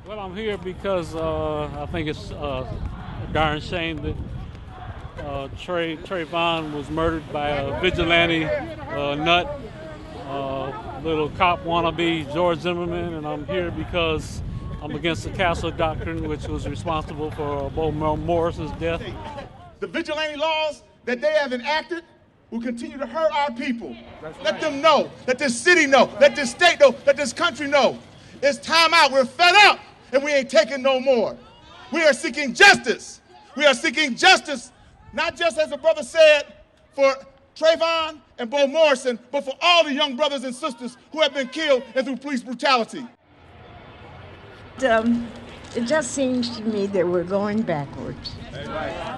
Well, I'm here because I think it's a darn shame that Trayvon was murdered by a vigilante nut, little cop wannabe George Zimmerman, and I'm here because I'm against the Castle Doctrine, which was responsible for Bo Morrison's death. The vigilante laws that they have enacted will continue to hurt our people. Let them know, let this city know, let this state know, let this country know. It's time out. We're fed up, and we ain't taking no more. We are seeking justice. We are seeking justice, not just, as the brother said, for Trayvon and Bo Morrison, but for all the young brothers and sisters who have been killed and through police brutality. It just seems to me that we're going backwards.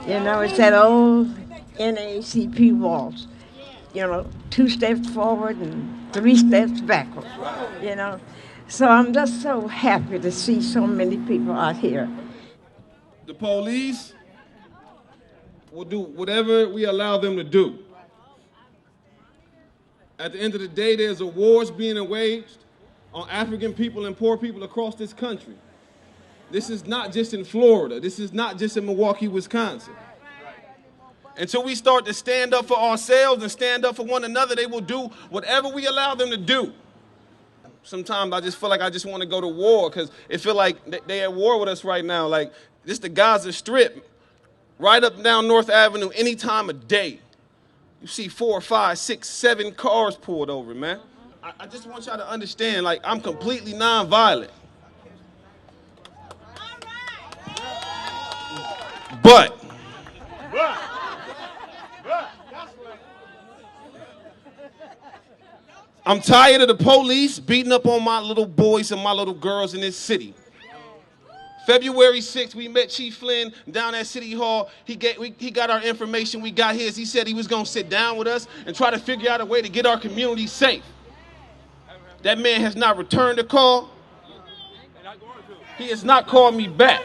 You know, it's that old NAACP waltz. You know, 2 steps forward and 3 steps backwards. You know, so I'm just so happy to see so many people out here. The police will do whatever we allow them to do. At the end of the day, there's wars being waged on African people and poor people across this country. This is not just in Florida. This is not just in Milwaukee, Wisconsin. Until we start to stand up for ourselves and stand up for one another, they will do whatever we allow them to do. Sometimes I just feel like I just want to go to war because it feel like they at war with us right now. Like, this the Gaza Strip, right up and down North Avenue any time of day. You see 4, 5, 6, 7 cars pulled over, man. I just want y'all to understand, like, I'm completely nonviolent. But I'm tired of the police beating up on my little boys and my little girls in this city. February 6th, we met Chief Flynn down at City Hall. He got our information, we got his. He said he was gonna sit down with us and try to figure out a way to get our community safe. That man has not returned a call. He has not called me back.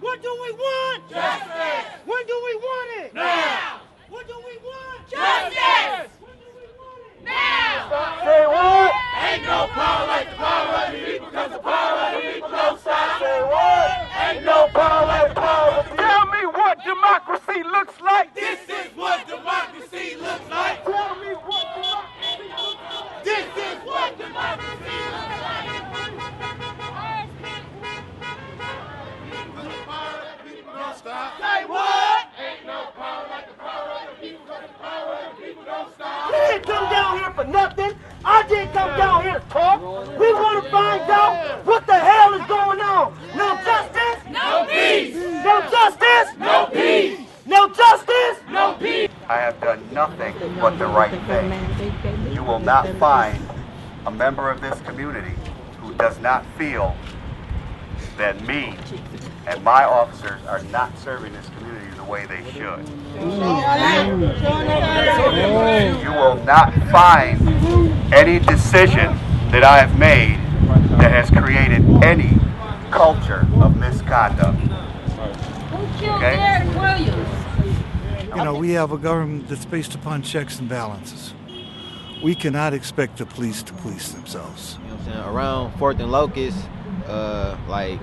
What do we want? Justice! When do we want it? Now! What do we want? Justice! When do we want it? Now! Say what? Ain't no power like the power of the people, because the power of the people don't stop. Say what? Ain't no power like the power of the people. Tell me what democracy looks like. This is what democracy looks like. Tell me what democracy looks like. This is what democracy looks like. Stop. Say what? Ain't no power like the power of the people, because the power of the people don't stop. We didn't come down here for nothing. I didn't come down here to talk. We want to find out what the hell is going on. No justice? No peace. No justice? No peace. No justice? No peace. I have done nothing but the right thing. You will not find a member of this community who does not feel that me and my officers are not serving this community the way they should. You will not find any decision that I have made that has created any culture of misconduct. Okay? You know, we have a government that's based upon checks and balances. We cannot expect the police to police themselves. You know what I'm saying? Around 4th and Locust, like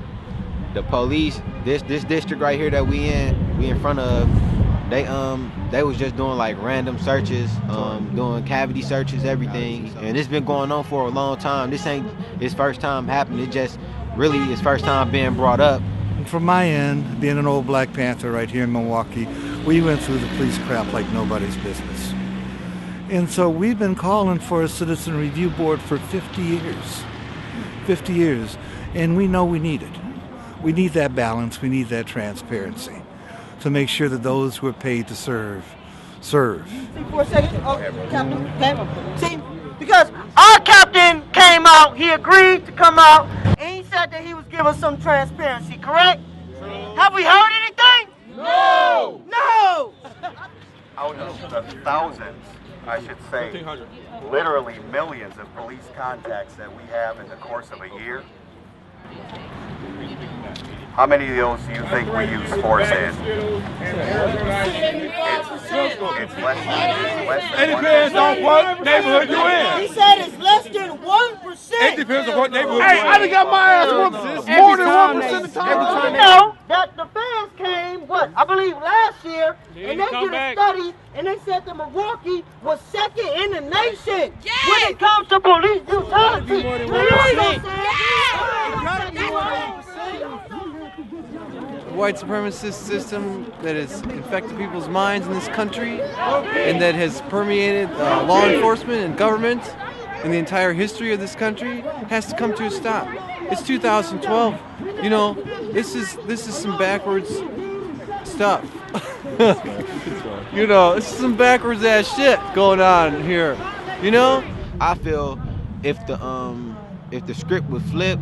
the police, this district right here that we in front of, they was just doing like random searches, doing cavity searches, everything, and it's been going on for a long time. This ain't his first time happening. It just really his first time being brought up. And from my end, being an old Black Panther right here in Milwaukee, we went through the police crap like nobody's business. And so we've been calling for a citizen review board for 50 years. 50 years. And we know we need it. We need that balance. We need that transparency to make sure that those who are paid to serve. See, for a second. Oh, Captain. See, because our captain came out, he agreed to come out, and he said that he was giving some transparency, correct? Have we heard anything? No! No! Out of the thousands, I should say, literally millions of police contacts that we have in the course of a year, How many of those do you think we use force in? It's less than It depends on what neighborhood you're in. He said it's less than 1%. It depends on what neighborhood Hey, you're in. I done got my ass whooped more than 1% of the time. You know that the fans came, I believe last year, and they did a study, and they said that Milwaukee was second in the nation when it comes to police brutality. The white supremacist system that has infected people's minds in this country and that has permeated law enforcement and government in the entire history of this country has to come to a stop. It's 2012. You know, this is some backwards stuff. You know, this is some backwards ass shit going on here. You know? I feel if the script would flip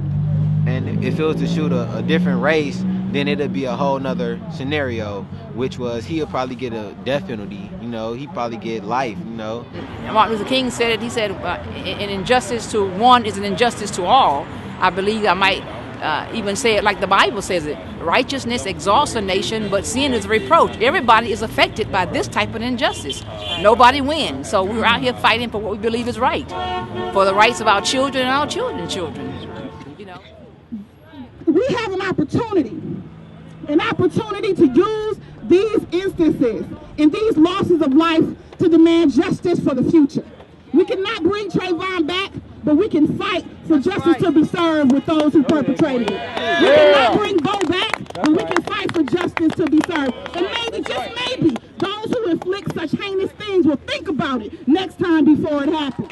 and if it was to shoot a different race, then it'd be a whole nother scenario, which was he'll probably get a death penalty, you know, he'd probably get life, you know. And Martin Luther King said it, he said an injustice to one is an injustice to all. I believe I might even say it like the Bible says it. Righteousness exalts a nation, but sin is a reproach. Everybody is affected by this type of injustice. Nobody wins. So we're out here fighting for what we believe is right, for the rights of our children and our children's children. You know, we have an opportunity to use these instances and these losses of life to demand justice for the future. We cannot bring Trayvon back, but we can fight for justice to be served with those who perpetrated it. We cannot bring Bo back, but we can fight for justice to be served. And maybe, just maybe, those who inflict such heinous things will think about it next time before it happens.